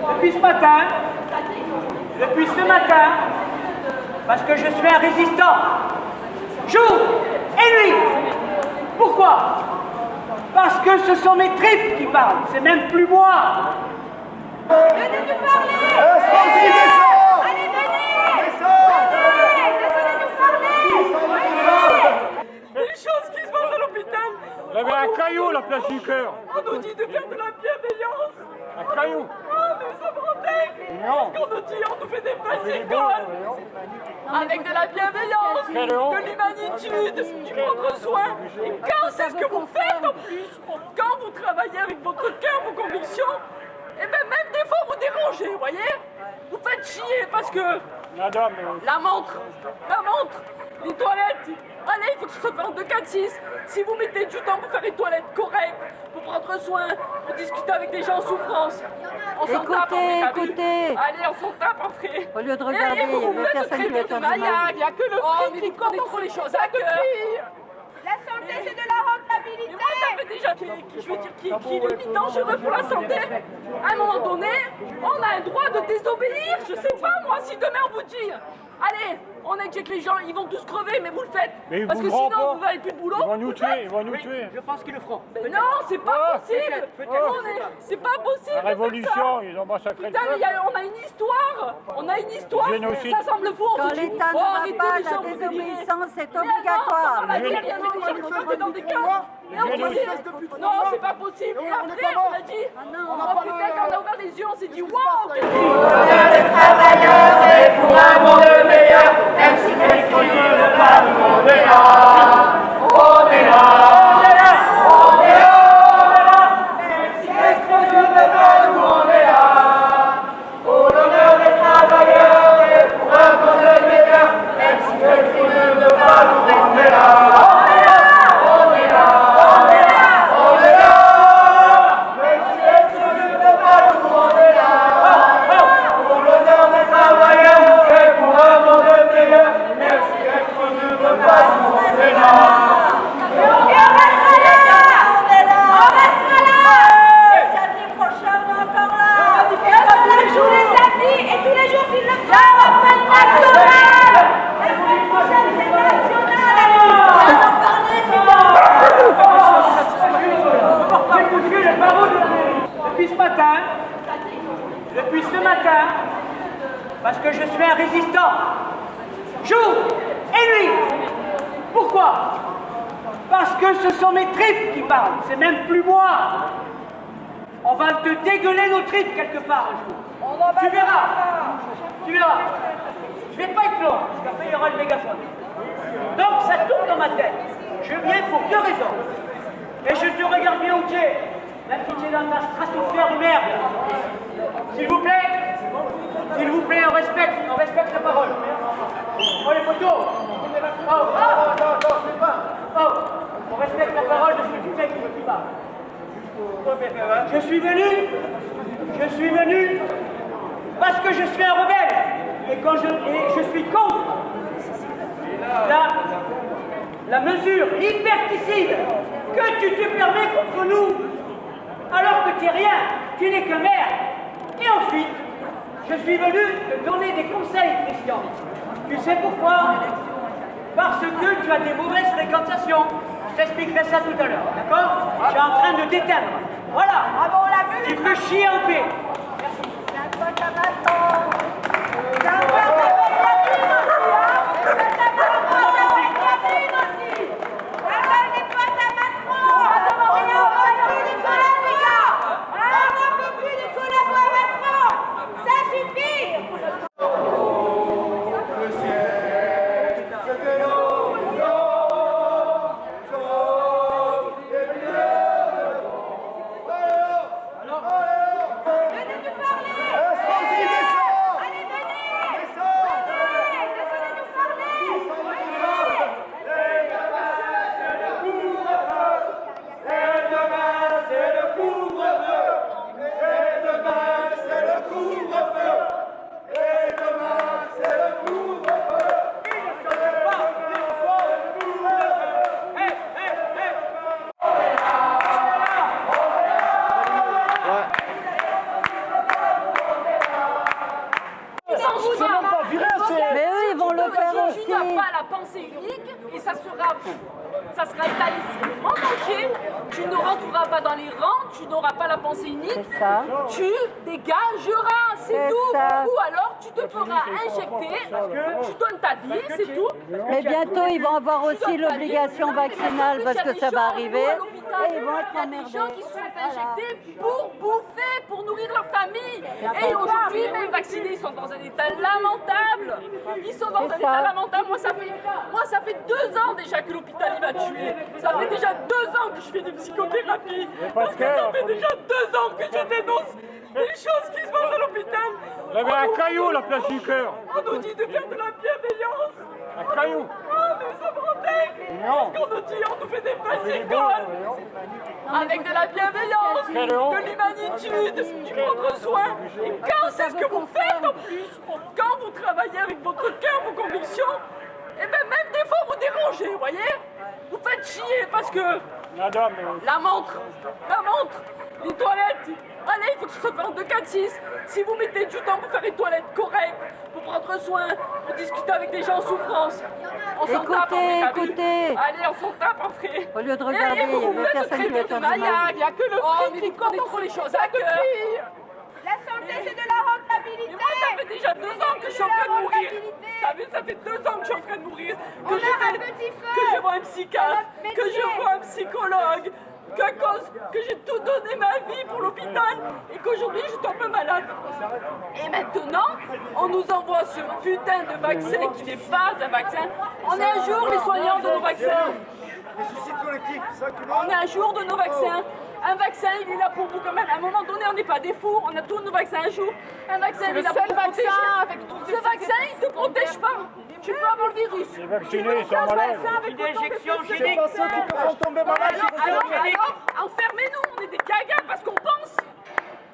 Depuis ce matin, parce que je suis un résistant, jour et nuit. Pourquoi? Parce que ce sont mes tripes qui parlent, c'est même plus moi. Venez nous parler! Allez, venez! Laissez-les nous parler! Des choses qui se passent à l'hôpital. Il avait un caillou à la place du cœur. On nous dit de faire de la bienveillance. Un caillou. Oh, mais ça me rendait. Non. On nous dit, on nous fait des passes avec de la bienveillance, de l'humanitude, du prendre soin. Et quand c'est ce que vous faites en plus, quand vous travaillez avec votre cœur, vos convictions, et bien même des fois vous dérangez, vous voyez? Vous faites chier parce que Madame, la montre, les toilettes, allez, il faut que ce soit fait en 2, 4, 6. Si vous mettez du temps pour faire une toilette correcte, pour prendre soin, pour discuter avec des gens en souffrance, on s'en tape en fait. Écoutez. Allez, on s'en tape après. Au lieu de regarder, il y a faites personne qui va traiter de faire du mal. maniaque, il n'y a que le fric qui prenez trop les choses à cœur. La santé, c'est de la rentabilité! Mais moi, ça fait déjà qui est limite dangereux pour la santé. À un moment donné, on a un droit de désobéir. Je sais pas, moi, si demain on vous dit, allez, on injecte les gens, ils vont tous crever, mais vous le faites. Mais parce vous que le ferez sinon, pas. vous n'avez plus de boulot. Ils vont nous vous le tuer, faites. ils vont nous tuer. Je pense qu'ils le feront. Mais non, c'est pas possible. C'est pas possible. La révolution, ils ont massacré le Putain, mais peuple. on a une histoire. On a une histoire. Génocide. Ça semble fou. On Quand se dit, l'État oh, ne arrêtez va pas, les gens, la vous délirez. désobéissance est Mais obligatoire. non, on a dit, il y a des gens qui sont dans des cas. Et on va dire, non, c'est pas possible. Et après, on a dit, oh putain, quand on a ouvert les yeux, on s'est dit, waouh, quel Les travailleurs et pour un monde meilleur, même si quelqu'un ne veut pas nous demander là. On est là, on est là, on est là. Même si quelqu'un ne veut pas nous demander là. Pour l'honneur des travailleurs et pour un monde meilleur, même si quelqu'un ne veut pas nous demander là. On est là, on est là, on est là. Même si quelqu'un ne veut pas nous demander là. Pour l'honneur des travailleurs et pour un monde meilleur, même si quelqu'un ne veut pas nous demander là. Et on restera là! On restera là! Samedi prochain, on est encore là! Tous les jours, les samedis et tous les jours, s'il le faut! La retraite nationale! La semaine prochaine, c'est national! On va en parler, Écoutez les paroles depuis ce matin, parce que je suis un résistant, jour et nuit. Pourquoi? Parce que ce sont mes tripes qui parlent, c'est même plus moi. On va te dégueuler nos tripes quelque part un jour. Tu verras. Je vais pas être long, parce qu'après il y aura le mégaphone. Donc ça tourne dans ma tête. Je viens pour 2 raisons. Et je te regarde bien où tu es, même si tu es dans ta stratosphère de merde. S'il vous plaît, on respecte la parole. Oh les photos. On respecte la parole de celui qui parle. Je suis venu parce que je suis un rebelle et je suis contre la mesure liberticide que tu te permets contre nous alors que tu n'es rien, tu n'es que maire. Et ensuite, je suis venu te donner des conseils, Christian. Tu sais pourquoi? Parce que tu as des mauvaises fréquentations. Je t'expliquerai ça tout à l'heure, d'accord? Tu es en train de t'éteindre. Voilà. Tu peux chier en paix. Venez pas la pensée unique et ça sera étalé sur le monde entier. Tu ne rentreras pas dans les rangs, tu n'auras pas la pensée unique. C'est ça. Tu dégageras, c'est C'est tout. ça. Ou alors tu te feras injecter, tu donnes ta vie, c'est tout. Mais bientôt, ils vont avoir aussi l'obligation vaccinale parce que ça va arriver. Et ils vont être Il y a des emmerdés. gens qui se sont fait injecter pour bouffer, pour nourrir leur famille. Et aujourd'hui, même vaccinés, ils sont dans un état lamentable. Ils sont dans un C'est état ça. lamentable. Moi, ça fait 2 ans déjà que l'hôpital il m'a tué. Ça fait déjà 2 ans que je fais des psychothérapie. Parce que ça fait déjà 2 ans que je dénonce les choses qui se passent à l'hôpital. Vous avez un caillou à la place du cœur. On nous dit de faire de la bienveillance. Un caillou. Oh, mais nous sommes rendus. Non. Qu'on nous dit, on nous fait des fascicoles. Avec de la bienveillance, Quelle honte. de l'humanitude, du prendre soin. Et quand c'est ce que vous faites en plus, quand vous travaillez avec votre cœur, vos convictions, et bien même des fois vous dérangez, vous voyez. Vous faites chier parce que Madame, la montre, les toilettes, allez, il faut que ce soit fait en 2, 4, 6. Si vous mettez du temps pour faire une toilette correcte, pour prendre soin, pour discuter avec des gens en souffrance, on s'en tape en vrai, t'as vu. Écoutez. Allez, on s'en tape en vrai. Au lieu de regarder, Et vous il y a faites personne qui traiter va de faire du mal. maniaque, il n'y a que le fric qui prenez trop les choses à cœur. La santé, c'est de la rentabilité. Mais moi, ça fait déjà 2 ans que je suis en train de mourir. T'as vu, ça fait 2 ans que je suis en train de mourir. On a un petit feu. Que je vois un psychiatre, C'est notre que je métier. vois un psychologue, qu'à cause que j'ai tout donné ma vie pour l'hôpital et qu'aujourd'hui je tombe malade. Et maintenant, on nous envoie ce putain de vaccin qui n'est pas un vaccin. On est un jour les soignants de nos vaccins. On est un jour de nos vaccins. Un vaccin, il est là pour vous quand même. À un moment donné, on n'est pas des fous. On a tous nos vaccins un jour. Un vaccin, il est là pour vous protéger. Ce vaccin, il ne te protège pas. Tu peux avoir le virus. les vaccinés, ils sont malades. Une injection génique. Alors, enfermez-nous, on est des gagas parce qu'on pense.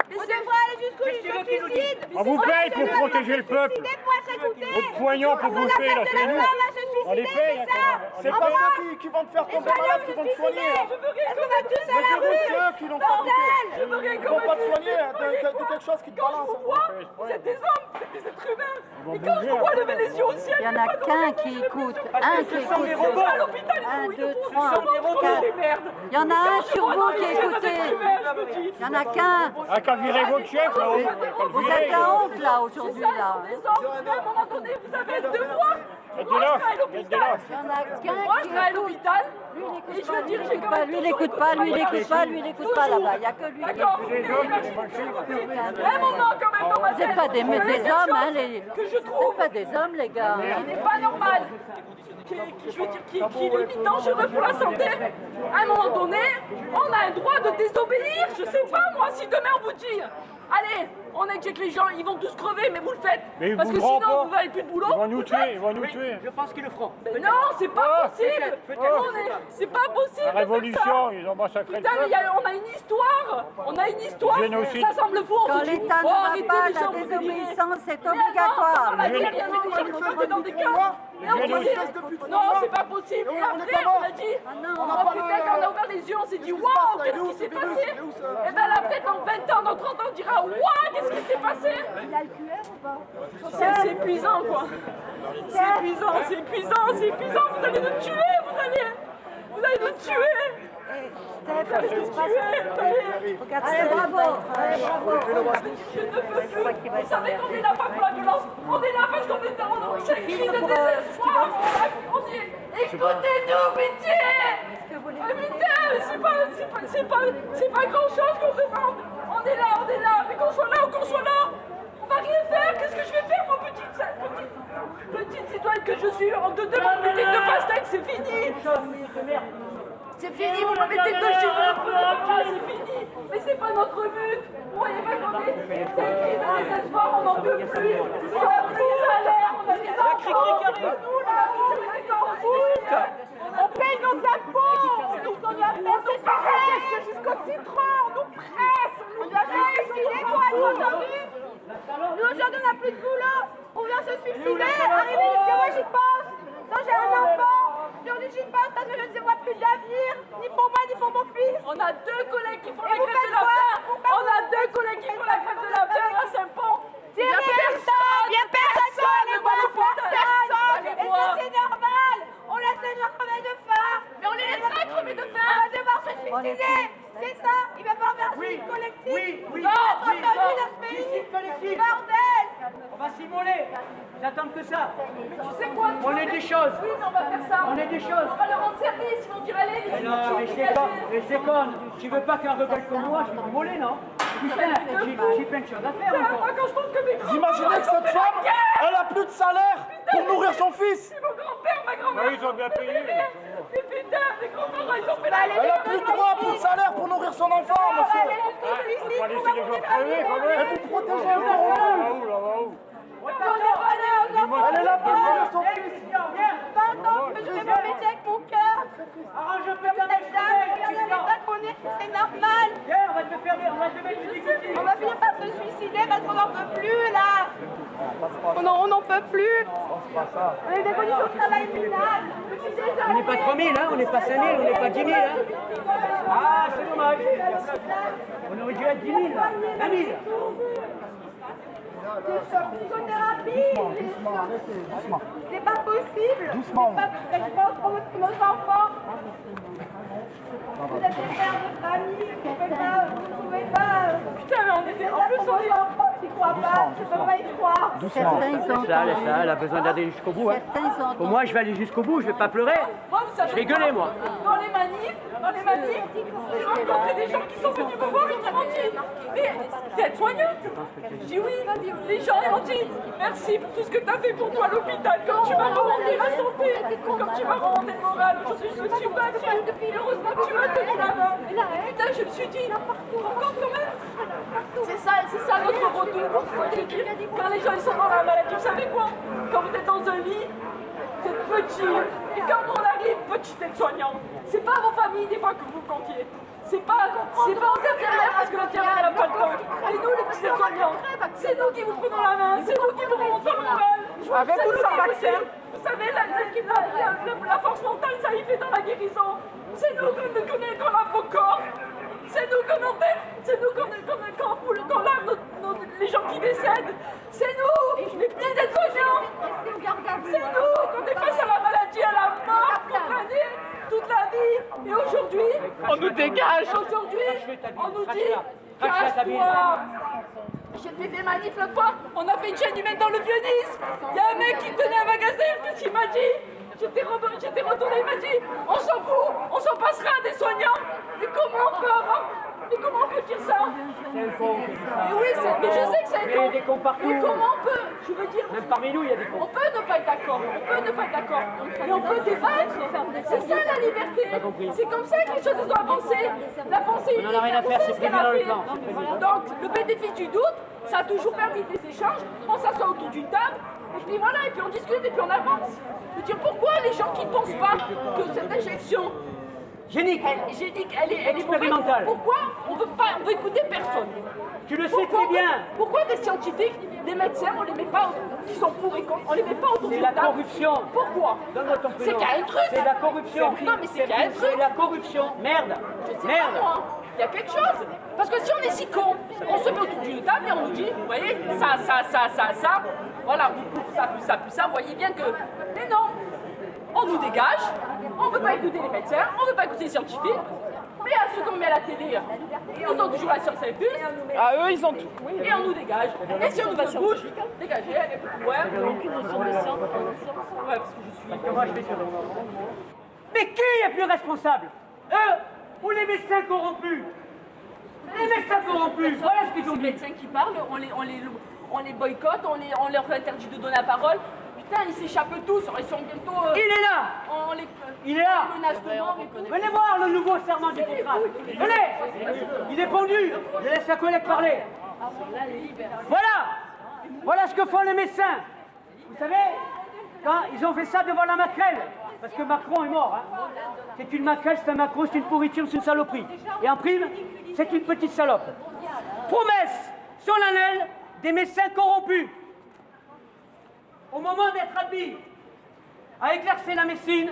Mais On c'est devrait aller jusqu'au suicide. On vous paye pour protéger le peuple. Suicider pour être écouté. Votre soignant pour On bouffer, là, appelle c'est de la nous. femme à se On les suicider, paye, c'est ça. c'est En pas France, qui vont te faire les tomber soignants malade, se qui vont te soigner. suicider. Est-ce qu'on va tous à la C'est rue? eux qui l'ont fabriqué. Je veux rien Ils vont pas te soigner de quelque chose qui te Quand je balance. vous vois, vous êtes des hommes, vous êtes des êtres humains. Et quand je bouger, vous vois lever les yeux au ciel, Il y en a qu'un qui écoute. Un qui écoute. à l'hôpital, 1, 2, ils 3, sont 4. des merdes. Il y en a un sur vous qui écoutez. Il y en a qu'un. Ah, qu'à virer votre chef, là, on va le Vous virer. êtes la honte là aujourd'hui là. Des hommes, mais à un moment donné, vous avez un devoir. Mettez Moi, là, je travaille à mettez l'hôpital. là. Il y en a qu'un Moi, je qui travaille à écoute. l'hôpital. Lui, il Et écoute je veux dire, j'ai quand pas. même Lui, il toujours écoute pas. Lui, il été écoute pas. Lui, il écoute pas là-bas. Il y a que lui. D'accord. Les hommes, les machines. Un moment quand même dans ma Vous n'êtes tête. pas des hommes, hein, les. Que je Vous trouve n'êtes pas des hommes, les gars. qui n'est pas normal, qui est limite dangereux pour la santé. À un moment donné, on a un droit de désobéir. Je sais pas moi, si demain on vous dit, allez, on injecte les gens, ils vont tous crever, mais vous le faites. Mais ils Parce que voudront sinon, pas. vous n'avez plus de boulot. Ils vont nous vous le tuer, faites. ils vont nous tuer. Je pense qu'ils le feront. Mais non, c'est pas possible. C'est pas possible. La de faire révolution, ça. ils ont massacré le Putain, mais peuple. on a une histoire. On a une histoire. Génocide. Ça semble fou. on Quand se dit, l'État oh, ne va arrêtez pas, les la gens, vous délirez. désobéissance est Mais obligatoire. non, on a dit, il y a des gens qui sont dans des cas. Mais on va dire, non, c'est pas possible. Et après, on a dit, oh putain, quand on a ouvert les yeux, on s'est dit, waouh, qu'est-ce qui s'est passé? Et bien là, peut-être dans 20 ans, dans 30 ans, on dira, waouh, qu'est-ce qui s'est passé? C'est épuisant, quoi. C'est épuisant, c'est épuisant, c'est épuisant. Vous allez nous tuer, vous allez nous tuer. Vous allez nous tuer. Allez, bravo. Allez, bravo. Je ne peux plus. Vous savez qu'on est là pas pour la violence. On est là parce qu'on est dans cette crise de désespoir. On dit, écoutez-nous, pitié. Putain, c'est pas grand chose qu'on demande. On est là, mais qu'on soit là ou qu'on soit là. On va rien faire. Qu'est-ce que je vais faire, mon petite citoyenne que je suis? On te demande de mettre 2 pastèques, c'est fini. C'est fini, vous me mettez 2 chiffres, c'est fini. Mais c'est pas notre but. Vous voyez pas qu'on est crise de désespoir, on n'en peut plus. On a pris à l'air, on a des enfants. Nous là-haut, on est en route. On paye nos impôts. Tout ce qu'on doit faire, c'est faire jusqu'au citron. On nous presse. On doit se suicider pour être aujourd'hui. Nous aujourd'hui, on n'a plus de boulot. On vient se suicider. Arrivez, moi j'y pense. Quand j'ai un enfant, aujourd'hui j'y pense parce que je ne vois plus d'avenir, ni pour moi, ni pour mon fils. On a 2 collègues qui font la grève de la faim. On a 2 collègues qui font la grève de la faim à Saint-Pont. Il n'y a personne. Il n'y a personne. Personne ne va le faire. Personne. Est-ce que c'est normal? dissimuler. Ils attendent que ça. Mais tu sais quoi? On est des choses. Oui, mais on va faire ça. On est des choses. On va leur rendre service, ils vont dire allez, les Non, mais je déconne. Tu veux pas qu'un rebelle comme moi, je vais te voler, non? Putain, j'ai plein de choses à faire encore. Moi, quand je pense que mes Vous imaginez que cette femme, elle a plus de salaire pour nourrir son fils? c'est mon grand-père, ma grand-mère. Ouais, ils ont bien payé. Les putains, les grands-parents, ils ont fait la Elle a plus de droit, plus de salaire pour nourrir son enfant, monsieur. On va laisser les gens crever quand Et même. vous protégez un corrompu. Là-haut, là-haut. Elle est là pour nourrir son fils. Viens, 20 ans que je fais mon métier avec mon cœur. arrange un peu ta Cette dame, regardez l'état qu'on est, c'est normal. Viens, on va te mettre du dégoûté. On va finir par se suicider parce qu'on n'en peut plus là. On n'en peut plus. On a des conditions de travail minables. Je suis désolée. On n'est pas 3000, hein, on n'est pas 5000, on n'est pas 10 000. Hein. Ah, c'est dommage. On aurait dû être 10 000, 20 000. Psychothérapie. Doucement. C'est pas possible. Doucement. C'est pas possible pour nos enfants. Vous êtes des pères de famille, vous ne pouvez pas. Putain, mais on était en plus, on est... enfants qui croient pas, je peux pas y croire. Certains, ils ont Laisse-la, laisse-la, elle a besoin d'aller jusqu'au bout. Hein. Certains, ils ont Pour moi, je vais aller jusqu'au bout, je vais pas pleurer. Moi, vous savez Je vais gueuler, moi. Dans les manifs, j'ai rencontré des gens qui sont venus me voir et qui m'ont dit mais t'es aide-soignante? Je dis oui. Les gens ils m'ont dit merci pour tout ce que tu as fait pour nous à l'hôpital, comme tu m'as remonté ma santé, comme tu m'as remonté le moral. Aujourd'hui, je me suis battue. Heureusement que tu m'as tenu la main. Putain, je me suis dit, quand même, c'est ça notre retour. Quand les gens ils sont dans la maladie, vous savez quoi? Quand vous êtes dans un lit, vous êtes petit. Et quand on arrive, petite aide-soignant, c'est pas vos familles des fois que vous comptiez. C'est pas aux infirmières parce que l'infirmière elle a pas le temps. Et nous les petits aides-soignants, c'est nous qui vous prenons la main, c'est nous qui vous remontons le moral. Avec ou sans vaccin. Vous savez, la force mentale, ça y fait dans la guérison. C'est nous qu'on lave vos corps. C'est nous qu'on enterre. C'est nous qu'on lave les gens qui décèdent. C'est nous, les petits aides-soignants. C'est nous qu'on est face à la maladie, à la mort, condamnés toute la vie. Et aujourd'hui, on nous dégage. Aujourd'hui, on nous dit casse-toi. J'ai fait des manifs l'autre fois, on a fait une chaîne humaine dans le Vieux-Nice. Il y a un mec qui tenait un magasin, qu'est-ce qu'il m'a dit? J'étais retourné, il m'a dit on s'en fout, on s'en passera à des soignants. Mais comment on peut dire ça? C'est un con. Mais oui, mais je sais que c'est un Il y a des cons partout. Mais comment on peut? Je veux dire, Même parmi nous, il y a des cons. on peut ne pas être d'accord, mais on peut débattre. C'est ça la liberté. C'est comme ça que les choses doivent avancer. La pensée unique, On en a rien à faire, vous savez c'est ce qu'elle prévu dans a le fait. plan. Donc, le bénéfice du doute, ça a toujours permis des échanges. On s'assoit autour d'une table, et puis voilà, et puis on discute, et puis on avance. Je veux dire, pourquoi les gens qui ne pensent pas que cette injection Génique. elle est Expérimentale. Pourquoi on veut écouter personne? Tu le sais très bien. Pourquoi des scientifiques, des médecins, on les met pas, qui sont pour et contre, on les met pas autour C'est d'une la table? corruption. Pourquoi? Donne-moi ton C'est prénom. qu'il y a un truc. C'est la corruption. Non, mais c'est qu'il y a un truc. C'est la corruption. Merde. Je sais Merde. pas, moi. Il y a quelque chose. Parce que si on est si con, on se met autour d'une table et on nous dit, vous voyez, ça, voilà, ça, vous voyez bien que. Mais non, on nous dégage, on ne veut pas écouter les médecins, on ne veut pas écouter les scientifiques. Mais à ceux qu'on met à la télé, ils ont toujours la science infuse. Ah, eux, ils ont tout. Et on nous dégage. Et si on nous se bouge, dégagez, allez, ouais. Aucune notion de science. Ouais, parce que je suis. Comment je fais sur le Mais qui est plus responsable? Eux ou les médecins corrompus? Les médecins corrompus, voilà ce qu'ils ont Les dit. médecins qui parlent, on les boycotte, on leur interdit de donner la parole. Putain, ils s'échappent tous, ils sont bientôt. Il est là. On les Il est là. menace de mort et tout. Venez voir le nouveau serment du contrat. Venez. Il est pendu. Je laisse la collègue parler. Voilà ce que font les médecins. Vous savez, quand ils ont fait ça devant la maquerelle, parce que Macron est mort. Hein. C'est une maquerelle, c'est un macro, c'est une pourriture, c'est une saloperie. Et en prime, c'est une petite salope. Promesse solennelle des médecins corrompus. Au moment d'être admis à exercer la médecine,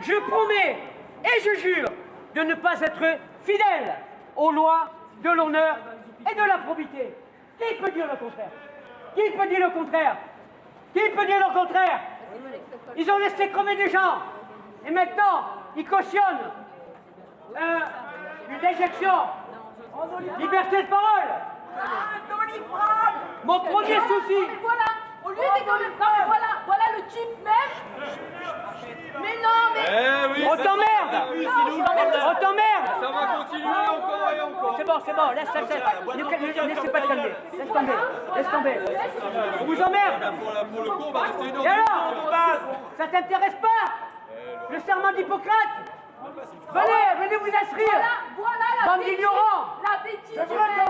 je promets et je jure de ne pas être fidèle aux lois de l'honneur et de la probité. Qui peut dire le contraire? Qui peut dire le contraire? Qui peut dire le contraire? Ils ont laissé crever des gens et maintenant ils cautionnent une déjection. Liberté de parole. Mon premier souci. Voilà, Lui, il déconne. Non, mais voilà le type même. Mais non, mais... On t'emmerde. On t'emmerde. Ça va continuer encore et encore. C'est bon, laisse. Ne laissez pas te calmer. Laisse tomber. On vous emmerde. Pour le coup, on va rester dans Et alors, ça t'intéresse pas? Le serment d'Hippocrate? Venez vous inscrire. Voilà la Bande bêtise. d'ignorants. La bêtise. C'est vrai, 20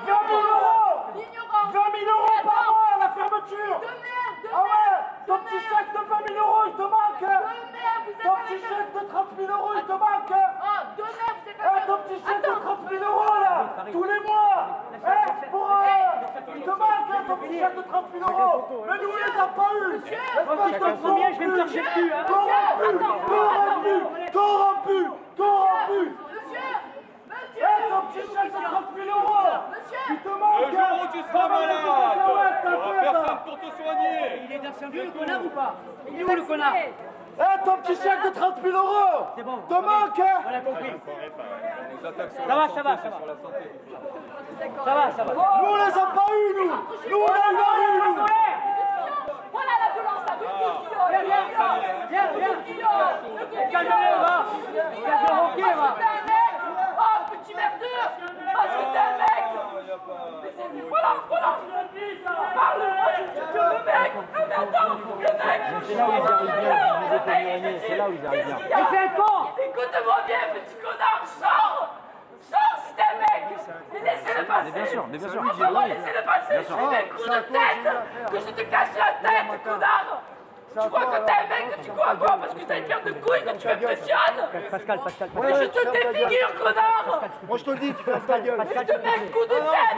000 euros. 20 000 euros par mois à la fermeture. De merde, Ah ouais, ton petit chèque de 20 000 euros, il te manque. De merde, vous êtes Ton petit chèque de 30 000 euros, il te manque. Oh, de merde, vous êtes Eh, ton petit chèque de 30 000 euros là, tous les mois. Il te manque ton petit chèque de 30 000 euros. Mais nous, on les a pas eu. Espèce de Combien je vais me chercher le cul, hein? corrompu. Monsieur, Eh, ton petit chèque de 30 000 euros. Il te manque. Le jour où tu seras malade, il n'y aura personne pour te soigner. Il est dans son vieux, le connard, ou pas? Il est où, le connard? Eh, ton petit chèque de 30 000 euros. C'est bon. Te manque. On a compris. Ça va. Nous, on les a pas eu, nous. Nous, on a eu la rue, nous. voilà la violence, la violence. Viens. Calmez-vous, va. Oh, petit merdeur. Parce que t'es un mec. Voilà. Parle, le mec. Mais attends, le mec. C'est là où ils arrivent bien. Mais c'est un con. Écoute-moi bien, petit connard, sors si t'es un mec. Et laissez-le passer. Mais bien sûr. Enfin, laissez-le passer. Je vais mettre un coup de tête. Que je te cache la tête, connard. Tu crois que t'es un mec, que tu crois quoi? Parce que t'as une paire de couilles que tu m'impressionnes. Pascal. Et je te défigure, connard. Moi, je te le dis, tu fermes ta gueule. Je te mets un coup de tête,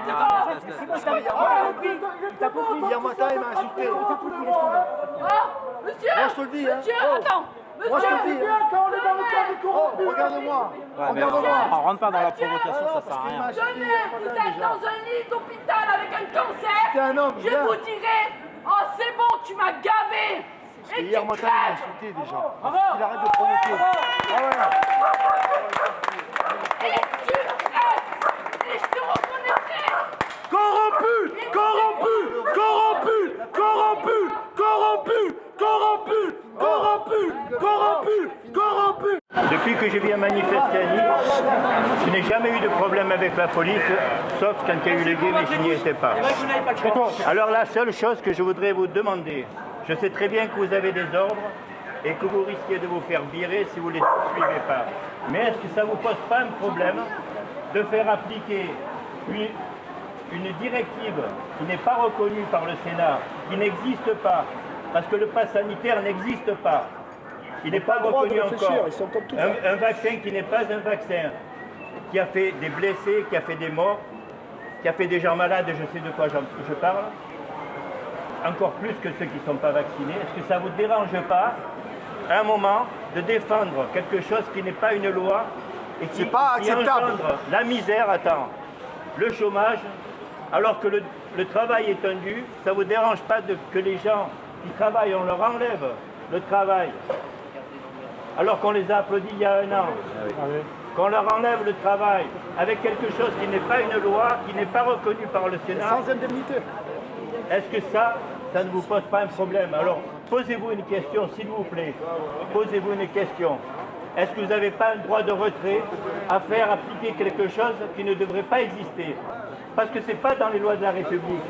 T'as compris, hier matin, il m'a insulté. monsieur. Moi, je te le dis, hein. Monsieur, attends. Moi, je te le Monsieur. dis, quand on est dans le cas du corrompu. Regarde-moi. On rentre pas dans la provocation, ça sert à rien. Demain, vous êtes dans un lit d'hôpital avec un cancer. T'es un homme, Je viens. vous dirai, oh c'est bon, tu m'as gavé. Et Hier tu matin, il m'a crèves. insulté déjà. Il arrête de provoquer. Ah ouais. Et tu crèves. Et je te reconnaîtrai. Corrompu. Depuis que je viens manifester à Nice, je n'ai jamais eu de problème avec la police, sauf quand il y a eu les gays, mais je n'y étais pas. Alors la seule chose que je voudrais vous demander, je sais très bien que vous avez des ordres et que vous risquez de vous faire virer si vous ne les suivez pas. Mais est-ce que ça ne vous pose pas un problème de faire appliquer une directive qui n'est pas reconnue par le Sénat, qui n'existe pas, parce que le pass sanitaire n'existe pas. Il n'est pas reconnu encore. Un vaccin qui n'est pas un vaccin, qui a fait des blessés, qui a fait des morts, qui a fait des gens malades, je sais de quoi je parle, encore plus que ceux qui ne sont pas vaccinés. Est-ce que ça ne vous dérange pas, à un moment, de défendre quelque chose qui n'est pas une loi et qui engendre la misère, le chômage, alors que le travail est un dû? Ça ne vous dérange pas que les gens qui travaillent, on leur enlève le travail, alors qu'on les a applaudis il y a 1 an, qu'on leur enlève le travail avec quelque chose qui n'est pas une loi, qui n'est pas reconnu par le Sénat? Sans indemnité. Est-ce que ça ne vous pose pas un problème? Alors, posez-vous une question, s'il vous plaît. Posez-vous une question. Est-ce que vous n'avez pas un droit de retrait à faire appliquer quelque chose qui ne devrait pas exister? Parce que ce n'est pas dans les lois de la République.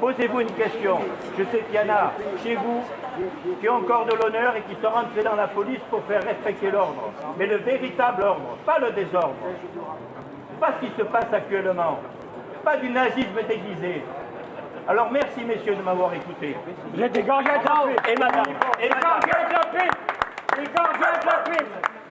Posez-vous une question. Je sais qu'il y en a chez vous qui ont encore de l'honneur et qui sont rentrés dans la police pour faire respecter l'ordre. Mais le véritable ordre, pas le désordre. Pas ce qui se passe actuellement. Pas du nazisme déguisé. Alors merci messieurs de m'avoir écouté. Vous êtes des gardiens de la paix. Et madame. Les gardiens de la paix. Les gardiens de la paix.